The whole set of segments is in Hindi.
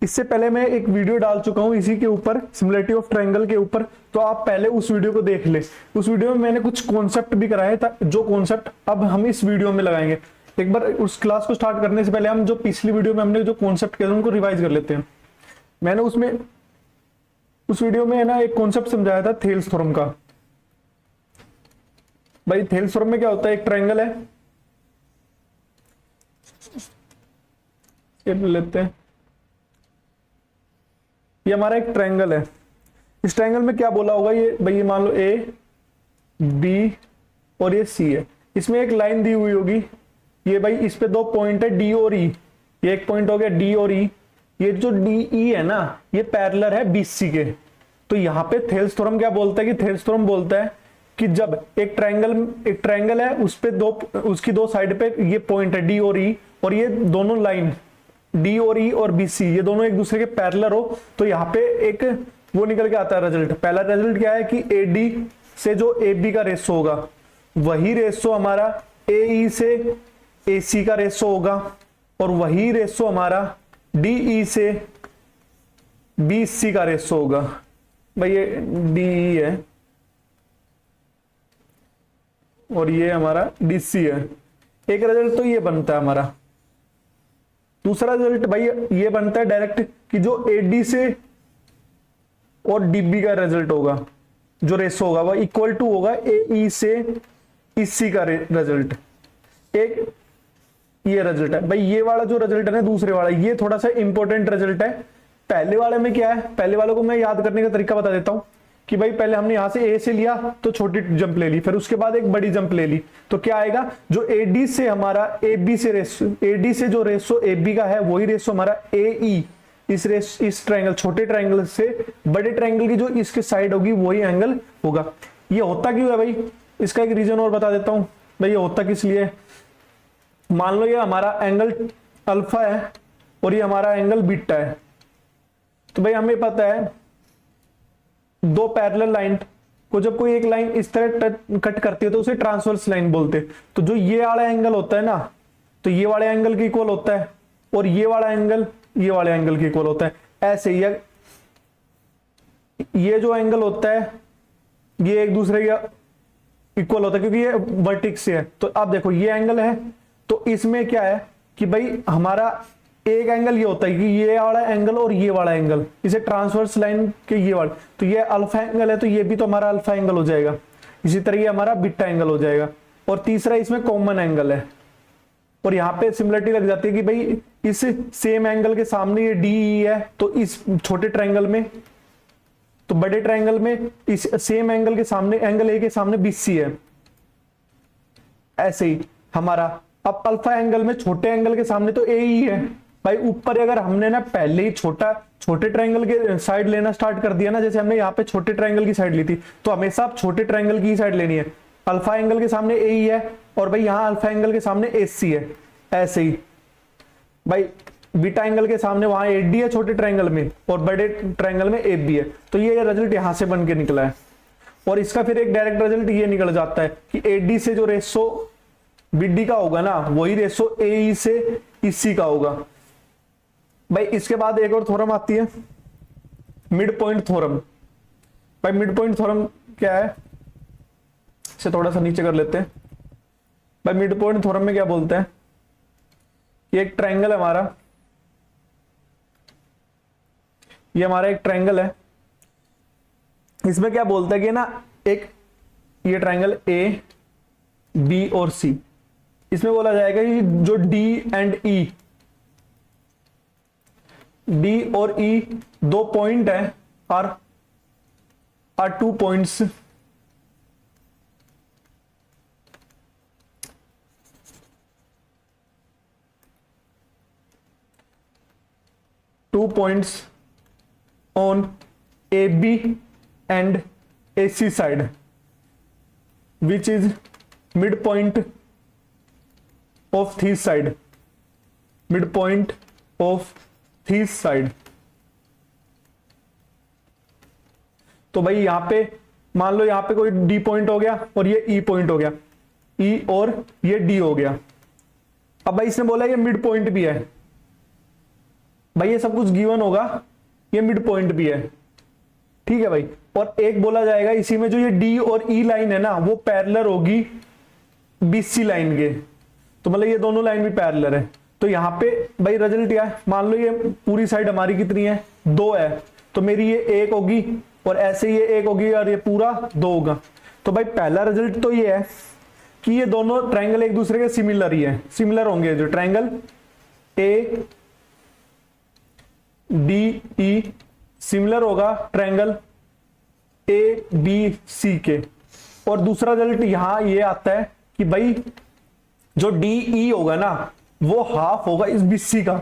इससे पहले मैं एक वीडियो डाल चुका हूं इसी के ऊपर, सिमिलरिटी ऑफ ट्रायंगल के ऊपर, तो आप पहले उस वीडियो को देख ले। उस वीडियो में मैंने कुछ कॉन्सेप्ट भी कराए था, जो कॉन्सेप्ट अब हम इस वीडियो में लगाएंगे। एक बार उस क्लास को स्टार्ट करने से पहले हम जो पिछली वीडियो में हमने जो कॉन्सेप्ट किया उनको रिवाइज कर लेते हैं। मैंने उस वीडियो में है ना एक कॉन्सेप्ट समझाया था थेल्स थ्योरम का। भाई थेल्स थ्योरम में क्या होता है, एक ट्रायंगल है, ये लेते हैं, ये हमारा एक ट्रायंगल है। इस ट्रायंगल में क्या बोला होगा, ये भाई ये मान लो ए बी और ये सी है। इसमें एक लाइन दी हुई होगी, ये भाई इस पे दो पॉइंट है डी और ई, ये एक पॉइंट हो गया डी और ई। ये जो डी ई है ना, ये पैरेलल है बीसी के। तो यहाँ पे थेल्स थ्योरम क्या बोलता है कि थेल्स थ्योरम बोलता है कि जब एक ट्रायंगल है, उस पे उसकी दो साइड पे ये पॉइंट है डी और ई, और ये दोनों लाइन डी और ई और बी सी ये दोनों एक दूसरे के पैरेलल हो, तो यहाँ पे एक वो निकल के आता है रिजल्ट। पहला रिजल्ट क्या है कि ए डी से जो ए बी का रेशो होगा, वही रेशो हमारा ए ई से ए सी का रेशो होगा, और वही रेशो हमारा डी ई से बी सी का रेशो होगा। भाई ये डी ई है और ये हमारा डी सी है। एक रिजल्ट तो ये बनता है हमारा। दूसरा रिजल्ट भाई ये बनता है डायरेक्ट कि जो एडी से और डीबी का रिजल्ट होगा, जो रेशो होगा वह इक्वल टू होगा ए ई से इसी का रिजल्ट। एक ये रिजल्ट है भाई, ये वाला जो रिजल्ट है ना दूसरे वाला, ये थोड़ा सा इंपॉर्टेंट रिजल्ट है। पहले वाले में क्या है, पहले वालों को मैं याद करने का तरीका बता देता हूं कि भाई पहले हमने यहां से ए से लिया तो छोटी जंप ले ली, फिर उसके बाद एक बड़ी जंप ले ली, तो क्या आएगा, जो एडी से हमारा ए बी से रेशो, एडी से जो रेशो ए बी का है वही रेशो हमारा ए ई इस ट्रायंगल, छोटे ट्रायंगल से बड़े ट्रायंगल की जो इसके साइड होगी वही एंगल होगा। ये होता क्यों है भाई, इसका एक रीजन और बता देता हूं। भाई ये होता किस लिए, मान लो ये हमारा एंगल अल्फा है और ये हमारा एंगल बीटा है। तो भाई हमें पता है दो पैरेलल लाइन को जब कोई एक लाइन इस तरह कट करती है तो उसे ट्रांसवर्स लाइन बोलते हैं। तो जो ये वाला एंगल होता है ना, तो ये वाले एंगल के इक्वल होता है, और ये वाला एंगल ये वाले एंगल के इक्वल होता है। ऐसे ही ये जो एंगल होता है ये एक दूसरे का इक्वल होता है क्योंकि ये वर्टेक्स से है। तो अब देखो ये एंगल है, तो इसमें क्या है कि भाई हमारा एक एंगल ये होता है कि ये वाला एंगल और ये वाला एंगल, इसे ट्रांसवर्स लाइन के ये वाला, तो ये अल्फा एंगल है, तो ये भी तो हमारा अल्फा एंगल हो जाएगा। इसी तरह ये हमारा बीटा एंगल हो जाएगा। और तीसरा इसमें कॉमन एंगल है, और यहाँ पे सिमिलरिटी लग जाती है कि भाई इस सेम एंगल के सामने ये डी ई है, तो इस छोटे ट्रायंगल में, तो बड़े ट्रायंगल में इस सेम एंगल के सामने, एंगल ए के सामने बी सी है। ऐसे ही हमारा अब अल्फा एंगल में छोटे एंगल के सामने तो ए ई है। भाई ऊपर अगर हमने ना पहले ही छोटे ट्रायंगल के साइड लेना स्टार्ट कर दिया ना, जैसे हमने यहाँ पे छोटे ट्रायंगल की साइड ली थी, तो हमेशा आप छोटे ट्रायंगल की साइड लेनी है। अल्फा एंगल के सामने ए ई है, और भाई यहाँ अल्फा एंगल के सामने ए सी है। ऐसे ही भाई बीटा एंगल के सामने वहां ए डी है छोटे ट्रायंगल में, और बड़े ट्रायंगल में ए बी है। तो ये रिजल्ट यहां से बन के निकला है। और इसका फिर एक डायरेक्ट रिजल्ट ये निकल जाता है कि ए डी से जो रेशो बी डी का होगा ना, वही रेशो ए ई से इसी का होगा। भाई इसके बाद एक और थ्योरम आती है, मिड पॉइंट थ्योरम। भाई मिड पॉइंट थ्योरम क्या है, इसे थोड़ा सा नीचे कर लेते हैं। भाई मिड पॉइंट थ्योरम में क्या बोलते हैं, ये एक ट्रायंगल है हमारा, ये हमारा एक ट्रायंगल है। इसमें क्या बोलता है कि ना एक ये ट्रायंगल ए बी और सी, इसमें बोला जाएगा कि जो डी एंड ई, डी और ई दो पॉइंट है, are two points on AB and AC side, which is midpoint of this side, midpoint of this side। तो भाई यहां पे मान लो यहां पे कोई D पॉइंट हो गया और ये E पॉइंट हो गया, E और ये D हो गया। अब भाई इसने बोला ये मिड पॉइंट भी है, भाई ये सब कुछ गिवन होगा, ये मिड पॉइंट भी है, ठीक है भाई। और एक बोला जाएगा इसी में जो ये डी और ई लाइन है ना वो पैरेलल होगी बीसी लाइन के, तो मतलब ये दोनों लाइन भी पैरेलल है। तो यहाँ पे भाई रिजल्ट क्या है, मान लो ये पूरी साइड हमारी कितनी है, 2 है, तो मेरी ये 1 होगी और ऐसे ये 1 होगी और ये पूरा 2 होगा। तो भाई पहला रिजल्ट तो ये है कि ये दोनों ट्रायंगल एक दूसरे के सिमिलर ही है, सिमिलर होंगे। जो triangle A D E similar होगा ट्रायंगल ए बी सी के। और दूसरा रिजल्ट यहां ये आता है कि भाई जो डी ई होगा ना वो हाफ होगा इस बीसी का,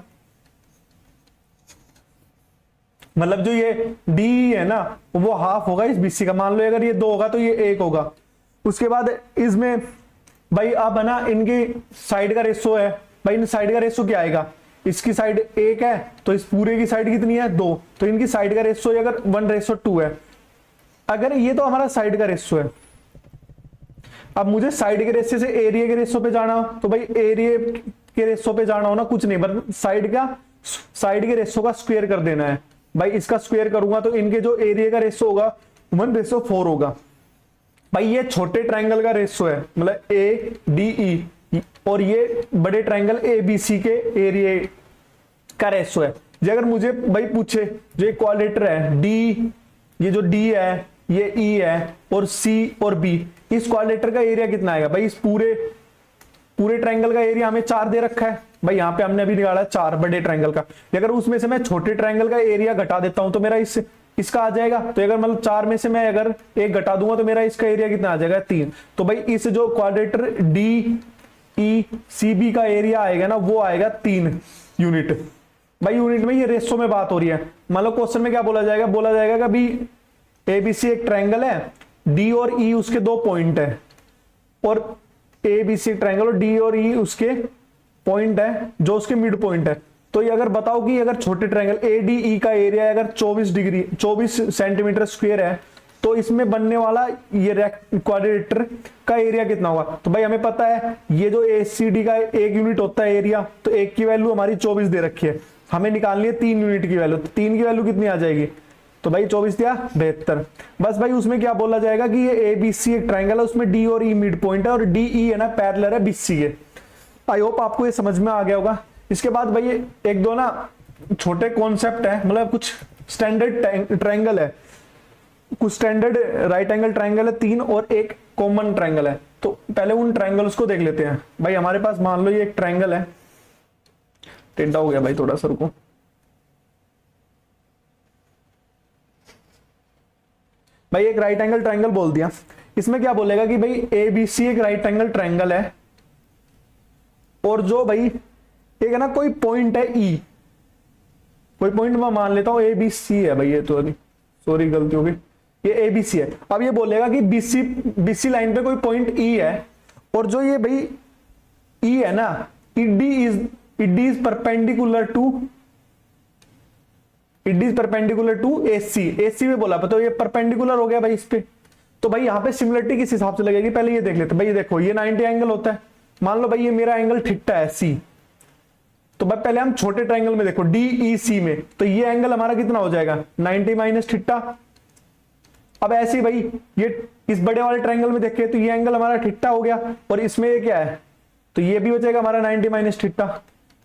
मतलब जो ये डी है ना वो हाफ होगा इस बीसी का। मान लो अगर ये 2 होगा तो ये 1 होगा। उसके बाद इसमें भाई अब है ना इनकी साइड का रेशो है, भाई इन साइड का रेशो क्या आएगा, इसकी साइड 1 है तो इस पूरे की साइड कितनी है 2, तो इनकी साइड का रेशो अगर 1:2 है। अगर ये तो हमारा साइड का रेशो है, अब मुझे साइड के रेशो से एरिया के रेशो पे जाना हो तो भाई एरिया के रेशो पे जाना हो ना, कुछ नहीं बस साइड के रेशो का स्क्वायर कर देना है। भाई इसका स्क्वायर करूंगा तो इनके जो एरिया का रेशो होगा 1:4 होगा। भाई ये छोटे ट्रायंगल का रेशो है, मतलब ए डी ई, और ये बड़े ट्रायंगल ए बी सी के एरिया का रेशो है। जो अगर मुझे भाई पूछे जो एक क्वाड्रेटर है डी, ये जो डी है ये ई है और सी और बी, इस क्वाड्रेटर का एरिया कितना आएगा, भाई इस पूरे ट्रायंगल का एरिया हमें 4 दे रखा है। भाई यहां पे हमने अभी निकाला 4 बड़े ट्रायंगल का, अगर उसमें से मैं छोटे ट्रायंगल का एरिया घटा देता हूं तो मेरा इसका आ जाएगा। तो अगर मतलब 4 में से मैं अगर 1 घटा दूंगा तो मेरा इसका एरिया कितना आ जाएगा 3। तो भाई इस जो क्वाड्रेटर डी ई सी बी का एरिया आएगा ना वो आएगा 3 यूनिट। भाई यूनिट में ये रेशो में बात हो रही है। मान लो क्वेश्चन में क्या बोला जाएगा कि भाई एबीसी एक ट्रायंगल है, डी और ई उसके 2 पॉइंट है, और एबीसी ट्रायंगल और डी और ई उसके पॉइंट है जो उसके मिड पॉइंट है। तो ये अगर बताओ कि अगर छोटे ट्रायंगल ए डी ई का एरिया अगर 24 सेंटीमीटर स्क्वायर है तो इसमें बनने वाला ये क्वाड्रेटर का एरिया कितना होगा। तो भाई हमें पता है ये जो ए सी डी का 1 यूनिट होता है एरिया, तो 1 की वैल्यू हमारी 24 दे रखी है, हमें निकालनी है 3 यूनिट की वैल्यू। तो 3 की वैल्यू कितनी आ जाएगी, तो भाई 24 या 72। बस भाई उसमें क्या बोला जाएगा कि ये एबीसी एक ट्रायंगल है, उसमें डी और ई मिड पॉइंट है और डी ई है ना पैरेलल है बीसी के। आई होप आपको ये समझ में आ गया होगा। इसके बाद भाई एक दो ना छोटे कॉन्सेप्ट है, मतलब कुछ स्टैंडर्ड ट्रायंगल है, कुछ स्टैंडर्ड राइट एंगल ट्रायंगल है 3 और एक कॉमन ट्रायंगल है। तो पहले उन ट्रायंगल्स को देख लेते हैं। भाई हमारे पास मान लो ये एक ट्रायंगल है, टेढ़ा हो गया भाई थोड़ा सा, रुको। भाई एक राइट एंगल ट्रायंगल बोल दिया, इसमें क्या बोलेगा कि भाई एबीसी एक राइट एंगल ट्रायंगल है और जो भाई एक है ना कोई पॉइंट है ई, कोई पॉइंट मैं मान लेता हूं एबीसी है भाई, ये तो सॉरी गलती हो गई, ये एबीसी है। अब ये बोलेगा कि बीसी लाइन पे कोई पॉइंट ई है और जो ये भाई ई है ना D is perpendicular to AC में बोला, तो ये परपेंडिकुलर हो गया भाई इस पे। तो भाई यहाँ पे सिमिलरिटी किस हिसाब से लगेगी पहले ये देख लेते। भाई ये देखो ये 90 एंगल होता है, मान लो भाई ये मेरा एंगल थीटा है सी, तो भाई पहले हम छोटे ट्रायंगल में देखो डीईसी में, तो ये एंगल हमारा कितना हो जाएगा 90 माइनस थीटा। अब ऐसे ही भाई ये इस बड़े वाले ट्रायंगल में देखे तो ये एंगल हमारा थीटा हो गया और इसमें ये क्या है, तो ये भी हो जाएगा हमारा 90 माइनस थीटा।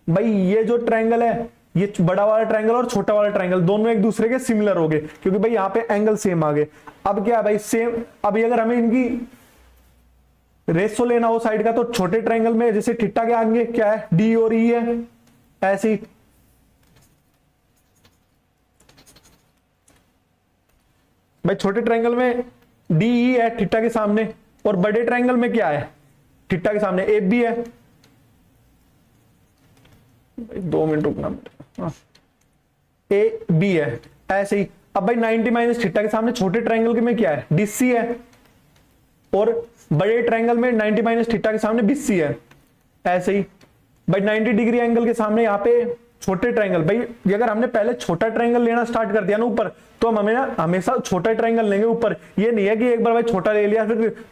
भाई ये जो ट्रायंगल है ये बड़ा वाला ट्रायंगल और छोटा वाला ट्रायंगल दोनों एक दूसरे के सिमिलर हो गए क्योंकि भाई यहाँ पे एंगल सेम आ गए। अब क्या है भाई सेम, अब अगर हमें इनकी रेशो लेना हो साइड का तो छोटे ट्रायंगल में जैसे थीटा के आगे क्या है डी और ई है, ऐसे ही भाई छोटे ट्रायंगल में डी ई है थीटा के सामने और बड़े ट्रायंगल में क्या है थीटा के सामने ए बी है। 2 मिनट रुकना, ए बी है ऐसे ही। अब भाई 90 माइनस थीटा के सामने छोटे ट्रायंगल के में क्या है डीसी है और बड़े ट्रायंगल में 90 माइनस थीटा के सामने बीसी है, ऐसे ही भाई 90 डिग्री एंगल के सामने यहाँ पे छोटे ट्रायंगल। भाई अगर हमने पहले छोटा ट्रायंगल लेना स्टार्ट कर दिया ना ऊपर, तो हम हमें ना हमेशा छोटा ट्रायंगल लेंगे ऊपर। ये नहीं है कि एक बार भाई छोटा ले लिया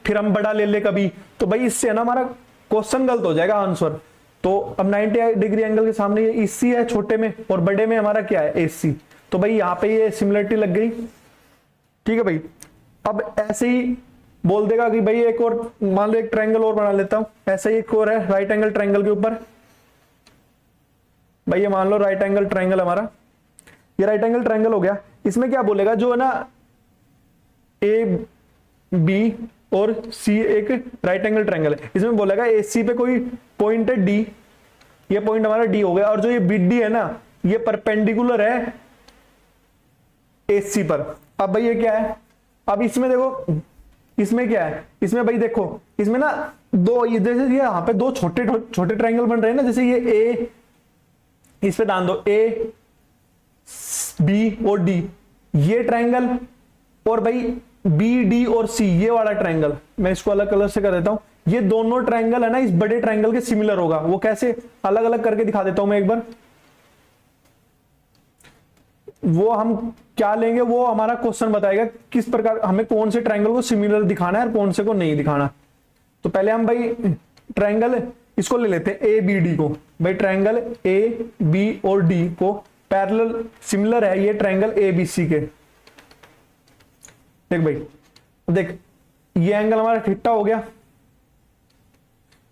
फिर हम बड़ा ले ले कभी, तो भाई इससे ना हमारा क्वेश्चन गलत हो जाएगा आंसर। तो अब 90 डिग्री एंगल के सामने ये ईसी है छोटे में, और बड़े में हमारा क्या है, एसी। तो भाई यहाँ पे ये सिमिलरिटी लग गई। ठीक है भाई, अब ऐसे ही बोल देगा कि भाई एक और मान लो एक ट्रायंगल और बना लेता हूं, ऐसा ही एक और है राइट एंगल ट्रायंगल के ऊपर। भाई ये मान लो राइट एंगल ट्रायंगल हमारा, ये राइट एंगल ट्रायंगल हो गया। इसमें क्या बोलेगा, जो है ना ए बी और सी एक राइट एंगल ट्रायंगल है, इसमें बोलेगा ए सी पे कोई पॉइंट है डी, ये पॉइंट हमारा डी हो गया, और जो ये बी डी है ना ये परपेंडिकुलर है ए सी पर। अब भाई ये क्या है, अब इसमें देखो इसमें क्या है, इसमें भाई देखो इसमें ना दो, ये जैसे ये यहाँ पे दो छोटे छोटे ट्रायंगल बन रहे हैं ना, जैसे ये ए, इस पे ध्यान दो, ए बी और डी ये ट्रायंगल, और भाई बी डी और सी ये वाला ट्रायंगल, मैं इसको अलग कलर से कर देता हूं, ये दोनों ट्रायंगल है ना इस बड़े ट्रायंगल के सिमिलर होगा। वो कैसे, अलग अलग करके दिखा देता हूं मैं एक बार। वो हम क्या लेंगे, वो हमारा क्वेश्चन बताएगा किस प्रकार हमें कौन से ट्रायंगल को सिमिलर दिखाना है और कौन से को नहीं दिखाना। तो पहले हम भाई ट्रायंगल इसको ले लेते हैं ए बी डी को। भाई ट्रायंगल ए बी और डी को पैरेलल सिमिलर है ये ट्रायंगल ए बी सी के। देख भाई, देख ये एंगल हमारा थीटा हो गया,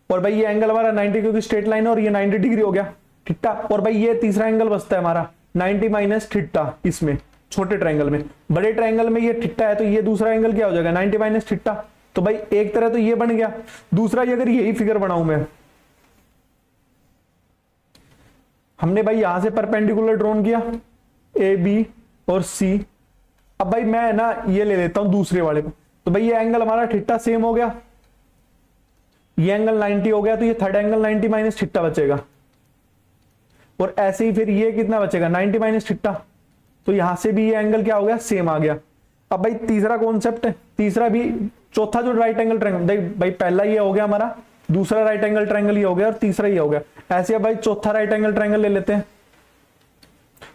और भाई ये एंगल हमारा 90 क्योंकि स्ट्रेट लाइन है और ये 90 डिग्री हो गया थीटा, और भाई ये तीसरा एंगल बचता है हमारा 90 माइनस थीटा। इसमें छोटे ट्रायंगल में, बड़े ट्रायंगल में ये थीटा है तो ये दूसरा एंगल क्या हो जाएगा 90 माइनस थीटा। तो भाई एक तरह तो ये बन गया, दूसरा ये अगर यही फिगर बनाऊं मैं, हमने भाई यहां से परपेंडिकुलर ड्रॉन किया ए बी और सी। अब भाई मैं ना ये ले लेता हूं दूसरे वाले को, तो भाई ये एंगल हमारा थीटा सेम हो गया, ये एंगल 90 हो गया, तो ये थर्ड एंगल 90 माइनस थीटा बचेगा, और ऐसे ही फिर ये कितना बचेगा 90 माइनस थीटा। तो यहां से भी ये एंगल क्या हो गया, सेम आ गया। अब भाई तीसरा कॉन्सेप्ट है, तीसरा भी चौथा जो राइट एंगल ट्रायंगल, भाई पहला ये हो गया हमारा, दूसरा राइट एंगल ट्रायंगल ये हो गया, और तीसरा ये हो गया। ऐसे भाई चौथा राइट एंगल ट्रायंगल ले लेते हैं।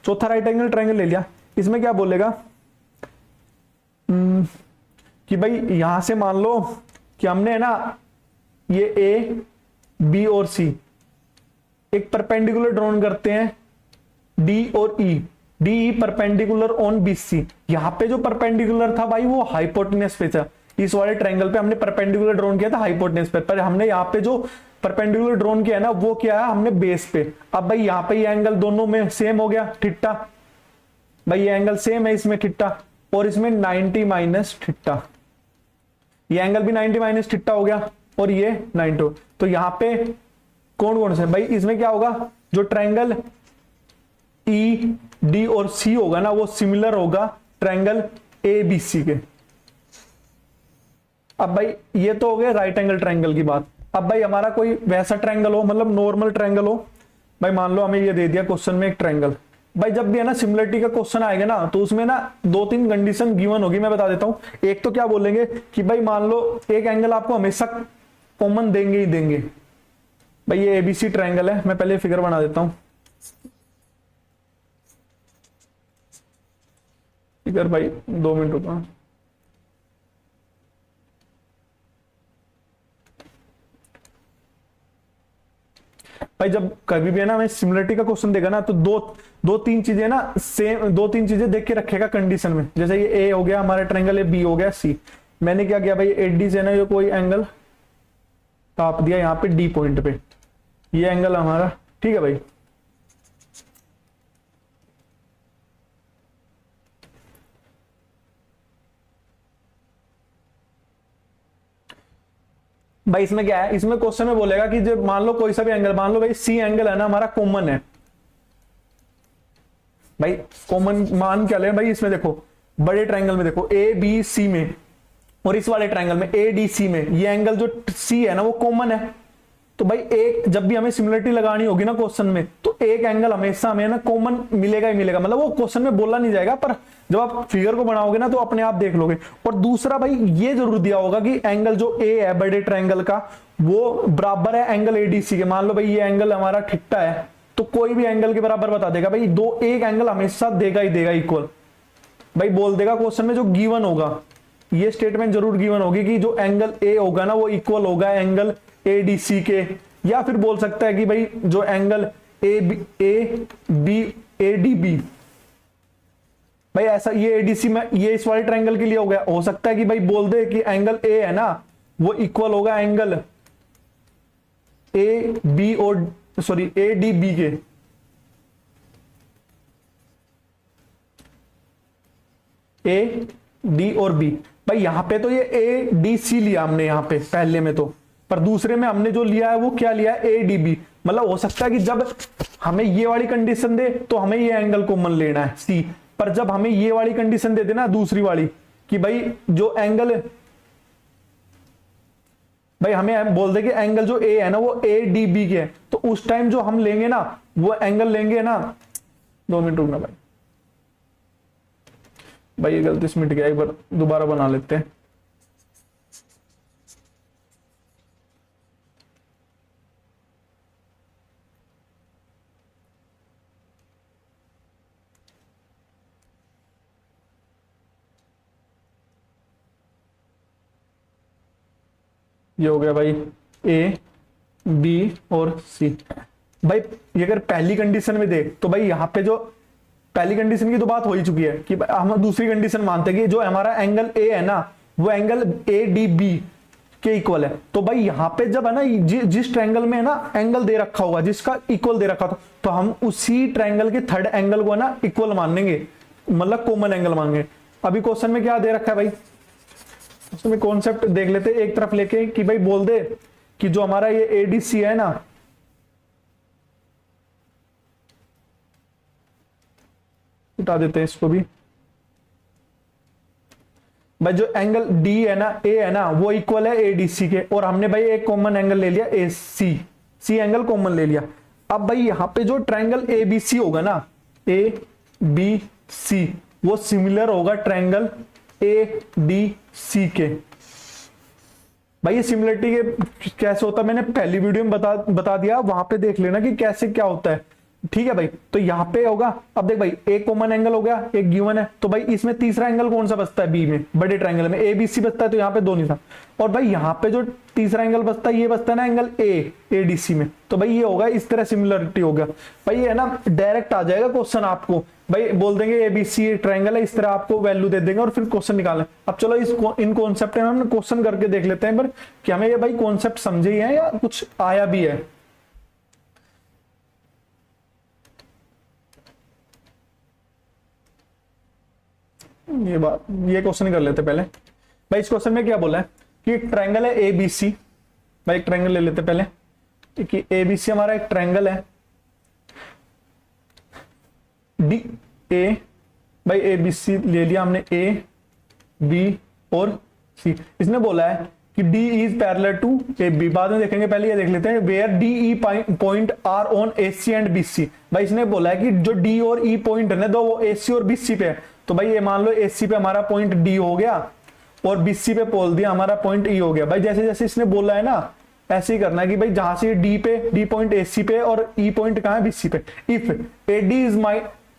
चौथा राइट एंगल ट्रायंगल ले लिया, इसमें क्या बोलेगा कि भाई यहां से मान लो कि हमने है ना ये ए बी और सी एक परपेंडिकुलर ड्रॉन करते हैं डी और E, D E perpendicular on B C. यहां पे जो परपेंडिकुलर था भाई वो हाइपोटेन्यूस पे था, इस वाले ट्रायंगल पे हमने परपेंडिकुलर ड्रॉन किया था हाइपोटेन्यूस पे, पर हमने यहाँ पे जो परपेंडिकुलर ड्रॉन किया है ना वो क्या है हमने बेस पे। अब भाई यहाँ पे ये एंगल दोनों में सेम हो गया थीटा, भाई ये एंगल सेम है इसमें थीटा, और इसमें 90 माइनस थीटा, ये एंगल भी 90 माइनस थीटा हो गया, और ये 90। तो यहां पे कौन कौन से भाई, इसमें क्या होगा, जो ट्रायंगल ई डी और सी होगा ना वो सिमिलर होगा ट्रायंगल ए बी सी के। अब भाई ये तो हो गया राइट एंगल ट्रायंगल की बात। अब भाई हमारा कोई वैसा ट्रायंगल हो, मतलब नॉर्मल ट्रायंगल हो, भाई मान लो हमें ये दे दिया क्वेश्चन में एक ट्रायंगल, भाई जब भी है ना सिमिलरिटी का क्वेश्चन आएगा ना तो उसमें ना 2-3 कंडीशन गिवन होगी, मैं बता देता हूं। एक तो क्या बोलेंगे कि भाई मान लो एक एंगल आपको हमेशा कॉमन देंगे ही देंगे। भाई ये एबीसी ट्रायंगल है, मैं पहले फिगर बना देता हूं, फिगर भाई 2 मिनट रुका। भाई जब कभी भी है ना हमें सिमिलरिटी का क्वेश्चन देगा ना तो दो तीन चीजें ना सेम, 2-3 चीजें देख के रखेगा कंडीशन में। जैसे ये ए हो गया हमारा ट्रायंगल, ये बी हो गया सी। मैंने क्या किया भाई एडी से ना ये कोई एंगल ताप दिया यहाँ पे डी पॉइंट पे, ये एंगल हमारा, ठीक है भाई। भाई इसमें क्या है, इसमें क्वेश्चन में बोलेगा कि जब मान लो कोई सा भी एंगल, मान लो भाई सी एंगल है ना हमारा कॉमन है, भाई कॉमन मान क्या ले भाई, इसमें देखो बड़े ट्रायंगल में देखो ए बी सी में और इस वाले ट्रायंगल में ए डी सी में ये एंगल जो सी है ना वो कॉमन है। तो भाई एक जब भी हमें सिमिलरिटी लगानी होगी ना क्वेश्चन में तो एक एंगल हमेशा हमें ना कॉमन मिलेगा ही मिलेगा, मतलब वो क्वेश्चन में बोला नहीं जाएगा पर जब आप फिगर को बनाओगे ना तो अपने आप देख लोगे। और दूसरा भाई ये जरूर दिया होगा कि एंगल जो ए है बड़े ट्रायंगल का वो बराबर है एंगल एडीसी के। मान लो भाई ये एंगल हमारा थीटा है तो कोई भी एंगल के बराबर बता देगा भाई, दो एक एंगल हमेशा देगा ही देगा इक्वल, भाई बोल देगा क्वेश्चन में जो गिवन होगा, ये स्टेटमेंट जरूर गिवन होगी कि जो एंगल ए होगा ना वो इक्वल होगा एंगल एडीसी के, या फिर बोल सकता है कि भाई जो angle A B A D B, भाई ऐसा ये एडीसी में ये इस वाले ट्रायंगल के लिए हो गया। हो सकता है कि भाई बोल दे कि एंगल ए है ना वो इक्वल होगा एंगल ए बी और सॉरी ए डी बी के। ए डी और बी, भाई यहां पे तो ये ए डी सी लिया हमने यहां पे पहले में, तो पर दूसरे में हमने जो लिया है वो क्या लिया है ए डी बी। मतलब हो सकता है कि जब हमें ये वाली कंडीशन दे तो हमें ये एंगल कॉमन लेना है सी, पर जब हमें ये वाली कंडीशन दे देना दूसरी वाली कि भाई जो एंगल भाई हमें बोल दे कि एंगल जो ए है ना वो ए डी बी के है, तो उस टाइम जो हम लेंगे ना वो एंगल लेंगे ना, 2 मिनट रुकना भाई ये गलती से मिट गया, एक बार दोबारा बना लेते हैं। ये हो गया भाई ए बी और सी। भाई ये अगर पहली कंडीशन में देख तो भाई यहाँ पे जो पहली कंडीशन की तो बात हो ही चुकी है कि हम दूसरी कंडीशन मानते हैं कि जो हमारा एंगल ए है ना वो एंगल ए डी बी के इक्वल है। तो भाई यहाँ पे जब है ना जिस ट्रायंगल में है ना एंगल दे रखा होगा जिसका इक्वल दे रखा था, तो हम उसी ट्रायंगल के थर्ड एंगल को है ना इक्वल मानेंगे, मतलब कॉमन एंगल मांगे। अभी क्वेश्चन में क्या दे रखा है भाई, उसमें कॉन्सेप्ट देख लेते एक तरफ लेके कि भाई बोल दे कि जो हमारा ये एडीसी है ना उठा देते हैं इसको भी, भाई जो एंगल डी है ना ए है ना वो इक्वल है एडीसी के, और हमने भाई एक कॉमन एंगल ले लिया ए सी एंगल कॉमन ले लिया। अब भाई यहां पे जो ट्रायंगल ए बी सी होगा ना ए बी सी वो सिमिलर होगा ट्रायंगल ए डी सी के। भाई ये सिमिलरिटी के कैसे होता है मैंने पहली वीडियो में बता दिया, वहां पे देख लेना कि कैसे क्या होता है, ठीक है भाई। तो यहां पे होगा, अब देख भाई एक कॉमन एंगल हो गया, एक गिवन है, तो भाई इसमें तीसरा एंगल कौन सा बचता है बी में, बड़े ट्रायंगल में ए बी सी बचता है, तो यहाँ पे 2 नहीं था। और भाई यहाँ पे जो तीसरा एंगल बचता है ये बचता है ना एंगल ए डी सी में, तो भाई ये होगा इस तरह सिमिलरिटी हो गया। भाई ये है ना डायरेक्ट आ जाएगा क्वेश्चन, आपको भाई बोल देंगे ए बी सी ट्रायंगल है, इस तरह आपको वैल्यू दे देंगे और फिर क्वेश्चन निकालना। अब चलो इन कॉन्सेप्ट में हम क्वेश्चन करके देख लेते हैं पर कि हमें ये भाई कॉन्सेप्ट समझे ही है या कुछ आया भी है। ये क्वेश्चन कर लेते पहले। भाई इस क्वेश्चन में क्या बोला है कि एक ट्रायंगल है ए बी सी, भाई एक ट्रायंगल ले लेते पहले कि ए बी सी हमारा एक ट्रायंगल है डी ए, भाई ए बी सी ले लिया हमने ए बी और सी। इसने बोला है कि D is parallel to A B, बाद में देखेंगे, पहले ये देख लेते हैं where D E point are on A C and B C. भाई इसने बोला है कि जो डी और ई पॉइंट है ना दो वो ए सी और बी सी पे है, तो भाई ये मान लो ए सी पे हमारा पॉइंट डी हो गया और बी सी पे बोल दिया हमारा पॉइंट ई हो गया। भाई जैसे जैसे इसने बोला है ना ऐसे ही करना है कि भाई जहां से डी पॉइंट ए सी पे और ई पॉइंट कहां है बी सी पे। If A D is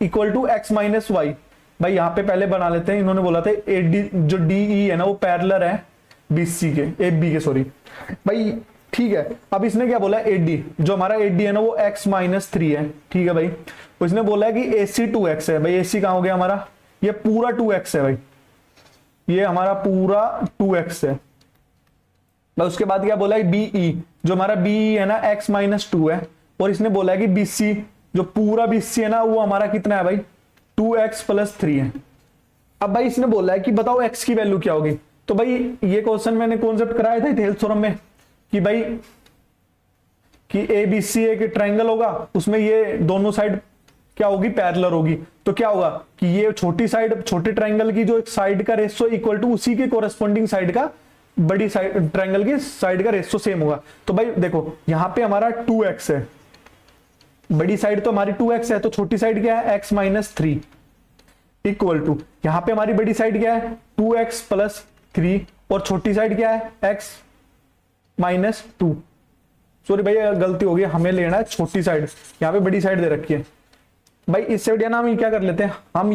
equal to X minus Y, भाई यहाँ पे पहले बना लेते हैं, इन्होंने बोला था ए डी जो डी ई है ना वो पैरेलल है बी सी के ए बी के, सॉरी भाई ठीक है। अब इसने क्या बोला है ए डी, जो हमारा ए डी है ना वो एक्स माइनस 3 है, ठीक है भाई। उसने बोला है कि ए सी 2x है, भाई ए सी कहां हो गया हमारा, ये पूरा 2x है भाई, ये हमारा पूरा 2x है। उसके बाद क्या बोला है बीई, जो हमारा बीई है ना x माइनस 2 है, और इसने बोला है कि बीसी जो पूरा बीसी है ना वो हमारा कितना है भाई 2x प्लस 3 है। अब भाई इसने बोला है कि बताओ x की वैल्यू क्या होगी, तो भाई ये क्वेश्चन मैंने कॉन्सेप्ट कराया था हेल्थ थ्योरम में कि भाई कि ए बी सी एक ट्रायंगल होगा, उसमें ये दोनों साइड क्या होगी पैरेलल होगी, तो क्या होगा कि ये छोटी साइड छोटे ट्रायंगल की जो एक साइड का रेशो इक्वल टू उसी के कोरेस्पोंडिंग साइड का बड़ी साइड ट्रायंगल की साइड का रेशो सेम होगा। तो भाई देखो यहां पे हमारा 2x है, बड़ी साइड तो हमारी 2x है, तो छोटी साइड क्या है x माइनस 3 इक्वल टू यहां पे हमारी बड़ी साइड क्या है 2x प्लस 3 और छोटी साइड क्या है x माइनस 2। सॉरी भाई गलती हो गई, हमें लेना है छोटी साइड, यहां पे बड़ी साइड दे रखी है। भाई इससे बढ़िया ना हम क्या कर लेते हैं, हम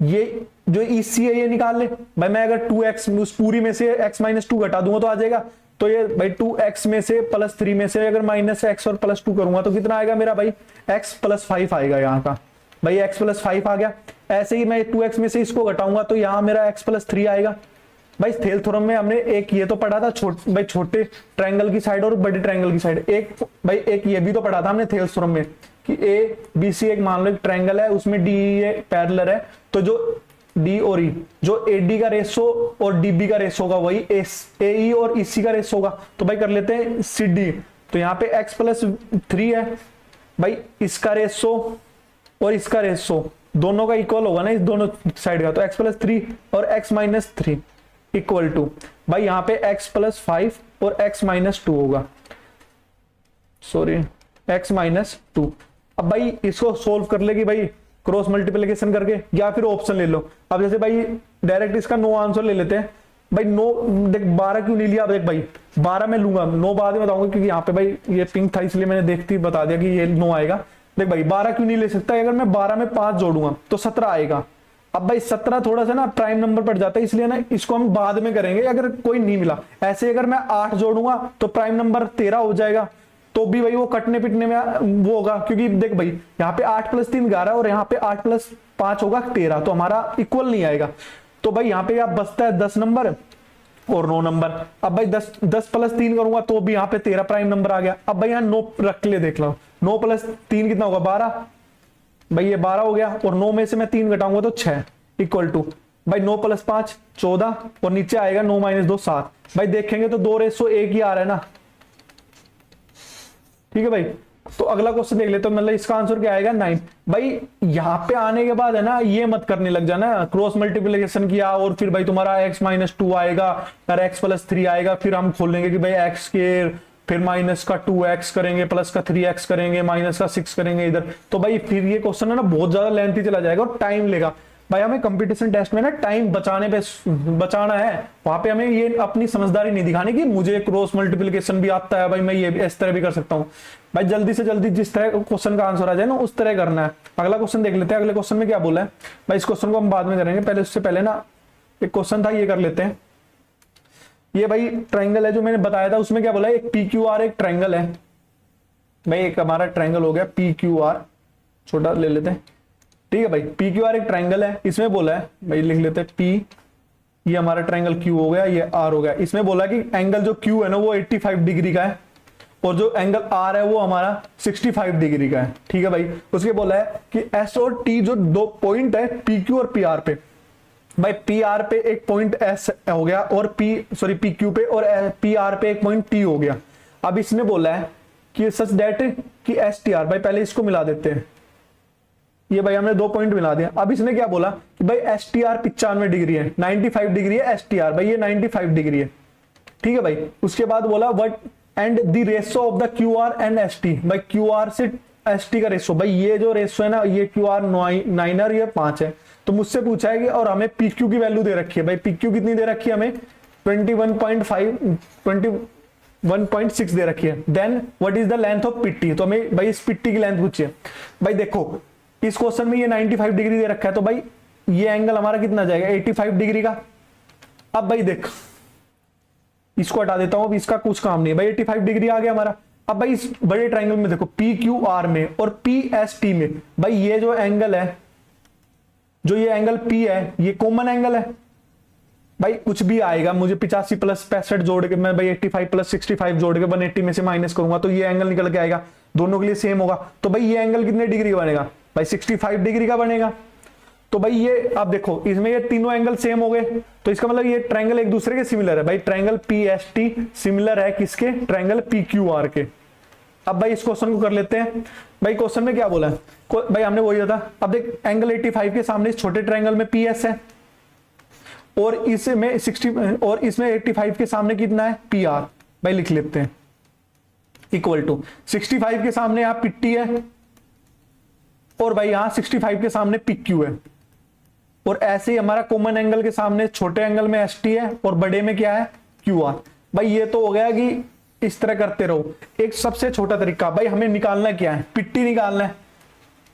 ये जो EC है ये निकाल ले। भाई मैं अगर 2x उस पूरी में से x माइनस 2 घटा दूंगा तो आ जाएगा, तो ये भाई 2x में से प्लस 3 में से अगर माइनस x और प्लस 2 करूंगा तो कितना आएगा मेरा भाई x प्लस 5 आएगा यहाँ का, भाई x प्लस 5 आ गया। ऐसे ही मैं 2x में से इसको घटाऊंगा तो यहाँ मेरा x प्लस 3 आएगा। भाई थेल थ्योरम में हमने एक ये तो पढ़ा था भाई छोटे ट्रायंगल की साइड और बड़े ट्रायंगल की साइड, एक ये भी तो पढ़ा था हमने थेल थ्योरम में कि ए बी सी एक मान लो एक ट्रायंगल है, उसमें डी ए पैरेलल है, तो जो डी और ई जो ए डी का रेशो और डी बी का रेशो होगा वही ए ई और ई सी का रेशो होगा। तो भाई कर लेते हैं सी डी, तो यहाँ पे x प्लस 3 है भाई, इसका रेशो और इसका रेशो दोनों का इक्वल होगा ना इस दोनों साइड का, तो x प्लस 3 और x माइनस 3 इक्वल टू भाई यहाँ पे x प्लस 5 और x माइनस 2 होगा, सॉरी x माइनस 2। अब भाई इसको सोल्व कर लेगी भाई क्रॉस मल्टीप्लिकेशन करके, या फिर ऑप्शन ले लो। अब जैसे भाई डायरेक्ट इसका नो आंसर ले लेते हैं भाई, नो देख 12 क्यों नहीं लिया, अब देख भाई 12 मैं लूंगा, 9 बाद में बताऊंगा क्योंकि यहाँ पे भाई ये पिंक था इसलिए मैंने देखती बता दिया कि ये 9 आएगा। देख भाई 12 क्यों नहीं ले सकता, अगर मैं 12 में 5 जोड़ूंगा तो 17 आएगा। अब भाई 17 थोड़ा सा ना प्राइम नंबर पड़ जाता है, इसलिए ना इसको हम बाद में करेंगे अगर कोई नहीं मिला। ऐसे अगर मैं 8 जोड़ूंगा तो प्राइम नंबर 13 हो जाएगा, तो भी भाई वो कटने पिटने में वो होगा, क्योंकि देख भाई यहाँ पे 8 प्लस 3 11 और यहाँ पे 8 प्लस 5 होगा 13, तो हमारा इक्वल नहीं आएगा। तो भाई यहाँ पे आप बचता है 10 नंबर और 9 नंबर। अब भाई 10 प्लस 3 करूंगा तो भी यहाँ पे 13 प्राइम नंबर आ गया। अब भाई यहाँ 9 रख ले, देख लो 9 प्लस 3 कितना होगा 12, भाई ये 12 हो गया, और 9 में से मैं 3 घटाऊंगा तो 6 इक्वल टू भाई 9 प्लस 5 14 और नीचे आएगा 9 माइनस 2 7। भाई देखेंगे तो 2 रेशो 1 ही आ रहा है ना, ठीक है भाई। तो अगला क्वेश्चन देख लेते, तो मतलब इसका आंसर क्या आएगा 9। भाई यहाँ पे आने के बाद है ना ये मत करने लग जाना क्रॉस मल्टीप्लिकेशन किया और फिर भाई तुम्हारा x माइनस 2 आएगा और x प्लस 3 आएगा, फिर हम खोलेंगे कि भाई x के फिर माइनस का 2x करेंगे, प्लस का 3x करेंगे, माइनस का 6 करेंगे इधर, तो भाई फिर ये क्वेश्चन है ना बहुत ज्यादा लेंथी चला जाएगा और टाइम लेगा। भाई हमें कंपटीशन टेस्ट में ना टाइम बचाना है, वहां पे हमें ये अपनी समझदारी नहीं दिखानी कि मुझे क्रॉस मल्टीप्लिकेशन भी आता है, भाई मैं ये इस तरह भी कर सकता हूँ। भाई जल्दी से जल्दी जिस तरह क्वेश्चन का आंसर आ जाए ना उस तरह करना है। अगला क्वेश्चन देख लेते हैं, अगले क्वेश्चन में क्या बोला है। भाई इस क्वेश्चन को हम बाद में करेंगे, पहले उससे पहले ना एक क्वेश्चन था ये कर लेते हैं। ये भाई ट्राइंगल है जो मैंने बताया था, उसमें क्या बोला है, एक PQR एक ट्राइंगल है। भाई एक हमारा ट्राइंगल हो गया PQR, छोटा ले लेते हैं, ठीक है भाई। PQR एक ट्राइंगल है, इसमें बोला है भाई लिख लेते हैं P, ये हमारा ट्राइंगल Q हो गया, ये R हो गया। इसमें बोला कि एंगल जो Q है ना वो 85 डिग्री का है और जो एंगल R है वो हमारा 65 डिग्री का है, ठीक है भाई। उसके बोला है कि S और T जो दो पॉइंट है PQ और PR पे, भाई PR पे एक पॉइंट S हो गया और PQ पे और PR पे एक पॉइंट T हो गया। अब इसने बोला है कि सच दैट कि STR, भाई पहले इसको मिला देते हैं, ये भाई हमने 2 पॉइंट मिला दिया। अब इसने क्या बोला कि भाई STR 95 डिग्री है, 95 डिग्री है STR, भाई ये 95 डिग्री है, ठीक है भाई। उसके बाद बोला what and the ratio of the QR and ST, भाई QR से ST का रेशो, भाई ये जो रेशो है ना ये QR 9 और ये 5 है। तो मुझसे पूछा है कि और हमें PQ की वैल्यू दे रखी है, भाई PQ कितनी दे रखी है हमें 21.6 दे रखी है। Then what is the length of PT, तो हमें भाई इस पिट्टी की लेंथ पूछिए। भाई देखो इस क्वेश्चन में ये 95 डिग्री दे रखा है, तो भाई ये एंगल हमारा कितना जाएगा 85 डिग्री का। अब भाई देख इसको हटा देता हूं, अब इसका कुछ काम नहीं है, भाई 85 डिग्री आ गया हमारा। अब भाई इस बड़े ट्रायंगल में देखो PQR में और PST में, भाई ये जो एंगल है, जो ये एंगल P है ये कॉमन एंगल है। भाई कुछ भी आएगा, मुझे 85 प्लस 65 जोड़ के मैं भाई 85 प्लस 65 जोड़ के 180 में से माइनस करूंगा तो ये एंगल निकल के आएगा, दोनों के लिए सेम होगा। तो भाई ये एंगल कितने डिग्री का बनेगा, भाई 65 डिग्री का बनेगा। तो भाई ये आप देखो इसमें ये तीनों एंगल सेम हो गए, तो इसका मतलब ये ट्रायंगल एक दूसरे के सिमिलर है। भाई ट्रायंगल PST सिमिलर है किसके, ट्रायंगल PQR के। अब भाई इस क्वेश्चन को कर लेते हैं। भाई क्वेश्चन में क्या बोला है, भाई हमने वही था। अब देख एंगल 85 के सामने इस छोटे ट्रायंगल में PS है और इसमें 60 और इसमें 85 के सामने कितना है PR, भाई लिख लेते हैं इक्वल टू 65 के सामने यहाँ पिट्टी है और भाई यहाँ 65 के सामने PQ है, और ऐसे ही हमारा कॉमन एंगल के सामने छोटे एंगल में ST है और बड़े में क्या है QR। भाई ये तो हो गया कि इस तरह करते रहो। एक सबसे छोटा तरीका, भाई हमें निकालना क्या है, पिट्टी निकालना है।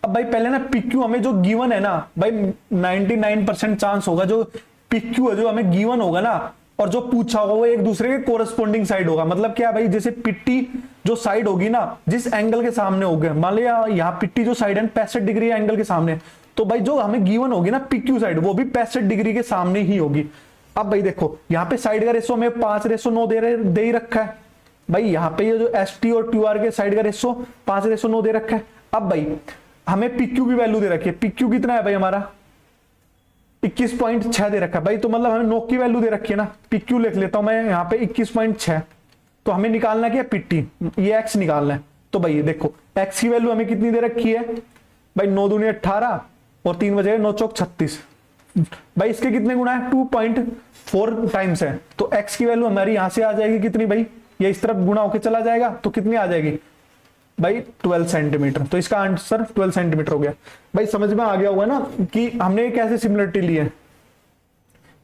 अब भाई पहले ना PQ हमें जो गिवन है ना, भाई 99% चांस होगा जो PQ है जो हमें गिवन होगा ना और जो पूछा होगा वो एक दूसरे के कोरस्पॉन्डिंग साइड होगा। मतलब क्या भाई, जैसे पिट्टी जो साइड होगी ना जिस एंगल के सामने होगी, मान लिया यहाँ पिट्टी जो साइड है 65 डिग्री एंगल के सामने, तो भाई जो हमें गिवन होगी ना PQ साइड वो भी 65 डिग्री के सामने ही होगी। अब भाई देखो यहाँ पे साइड का रेशो हमें 5:9 दे ही रखा है भाई। यहाँ पे ये जो ST और TR के साइड का रेशो 5:9 दे रखा है। अब भाई हमें PQ की वैल्यू दे रखी है। PQ कितना है भाई हमारा 21.6 दे रखा है भाई। तो मतलब हमें नो की वैल्यू दे रखी है ना, PQ लिख लेता हूं मैं यहाँ पे 21.6। तो हमें निकालना क्या पिट्टी, ये x निकालना है। तो भाई देखो x की वैल्यू हमें कितनी दे रखी है भाई, 9 दूनी 18 और 3 बजे 9 चौक 36 भाई। इसके कितने गुना है 2.4 टाइम्स है। तो x की वैल्यू हमारी यहां से आ जाएगी कितनी भाई, ये इस तरफ गुना होकर चला जाएगा तो कितनी आ जाएगी भाई 12 सेंटीमीटर। तो इसका आंसर 12 सेंटीमीटर हो गया भाई। समझ में आ गया होगा ना कि हमने कैसे सिमिलरिटी ली है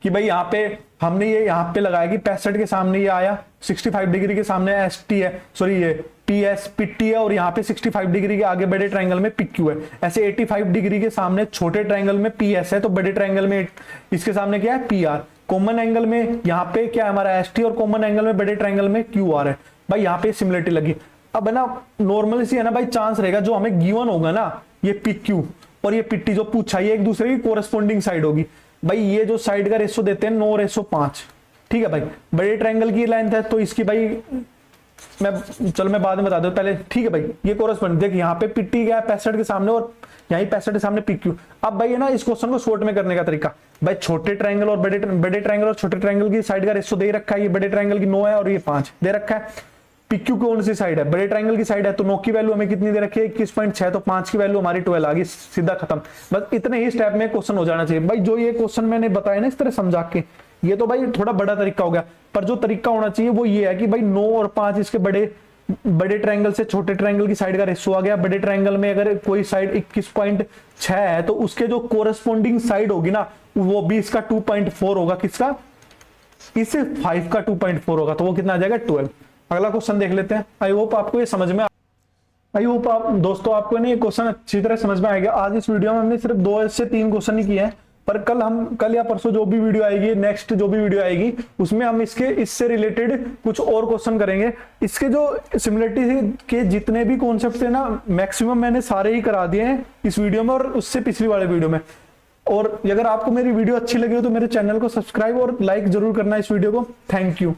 कि भाई यहाँ पे हमने ये यहाँ पे लगाया कि 65 के सामने ये आया, 65 डिग्री के सामने ST है, सॉरी ये PS पिट्टी है, और यहाँ पे 65 डिग्री के आगे बड़े ट्रायंगल में PQ है। ऐसे 85 डिग्री के सामने छोटे ट्रायंगल में PS है, तो बड़े ट्रायंगल में इसके सामने क्या है PR। कॉमन एंगल में यहाँ पे क्या है हमारा ST, और कॉमन एंगल में बड़े ट्रायंगल में QR है भाई। यहाँ पे सिमिलरिटी लगी। अब है ना नॉर्मल सी है ना भाई, चांस रहेगा जो हमें गिवन होगा ना ये PQ और ये पिट्टी जो पूछा ये एक दूसरे की कोरस्पॉन्डिंग साइड होगी भाई। ये जो साइड का रेशो देते हैं 9:5, ठीक है भाई। बड़े ट्रायंगल की लेंथ है तो इसकी भाई मैं बाद में बता दूं पहले, ठीक है भाई। ये कोरस्पॉन्डिंग देख यहाँ पे पिट्टी क्या है 65 के सामने और यहीं 65 के सामने PQ। अब भाई है ना इस क्वेश्चन को शॉर्ट में करने का तरीका भाई, छोटे ट्रायंगल और बड़े ट्रायंगल और छोटे ट्रायंगल की साइड का रेशो दे रखा है। ये बड़े ट्रायंगल की 9 है और ये 5 दे रखा है। PQ कौन सी साइड है, बड़े ट्रायंगल की साइड है, तो 9 की वैल्यू हमें कितनी दे रखी है 21.6, तो 5 की वैल्यू हमारी 12 आ गई, सीधा खत्म। बस इतने ही स्टेप में क्वेश्चन हो जाना चाहिए भाई। जो ये क्वेश्चन मैंने बताया ना इस तरह समझा के, ये तो भाई थोड़ा बड़ा तरीका हो गया, पर जो तरीका होना चाहिए वो ये है कि भाई 9 और 5 इसके बड़े ट्रायंगल से छोटे ट्रायंगल की साइड का रेशो आ गया। बड़े ट्रायंगल में अगर कोई साइड 21.6 है तो उसके जो कोरस्पॉन्डिंग साइड होगी ना वो भी इसका 2.4 होगा। किसका, इस 5 का 2.4 होगा, तो वो कितना आ जाएगा 12। अगला क्वेश्चन देख लेते हैं। आई होप आपको ये समझ में, आई होप आप दोस्तों आपको नहीं ये क्वेश्चन अच्छी तरह समझ में आएगा। आज इस वीडियो में हमने सिर्फ 2 से 3 क्वेश्चन ही किए हैं, पर कल या परसों जो भी वीडियो आएगी, नेक्स्ट जो भी वीडियो आएगी उसमें हम इससे रिलेटेड कुछ और क्वेश्चन करेंगे। इसके जो सिमिलरिटी के जितने भी कॉन्सेप्ट है ना मैक्सिमम मैंने सारे ही करा दिए हैं इस वीडियो में और उससे पिछली वाले वीडियो में। और अगर आपको मेरी वीडियो अच्छी लगी हो तो मेरे चैनल को सब्सक्राइब और लाइक जरूर करना इस वीडियो को। Thank you.